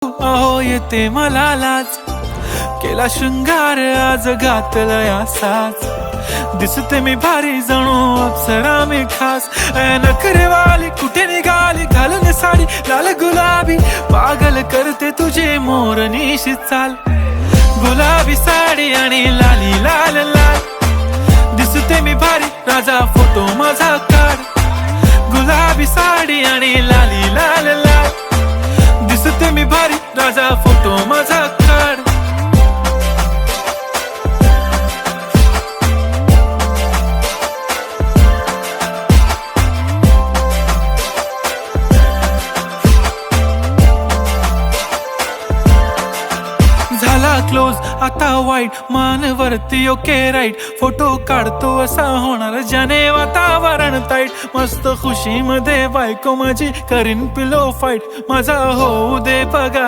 अहो येते मला लाज, केला शृंगार आज घातलाय असाच, दिसते मी भारी जणू अप्सरा मी खास. नखरेवाली कुठे निघाली घालून साडी लाल गुलाबी, पागल करते तुझे मोरनीशी चाल. गुलाबी साडी आणि लाली लाल लाल, दिसते मी भारी राजा फोटो माझा काढ. गुलाबी साडी आणि लाली लाल लाल, दिसते मी भारी राजा फोटो माझा काढ. झाला क्लोज आता वाईट, मानवरती ओके राईट, फोटो काढतो असा होणार ज्याने वातावरण ताईट. मस्त खुशी मध्ये बायको माझी करीन पिलो फाईट, माझा होऊ दे पगार.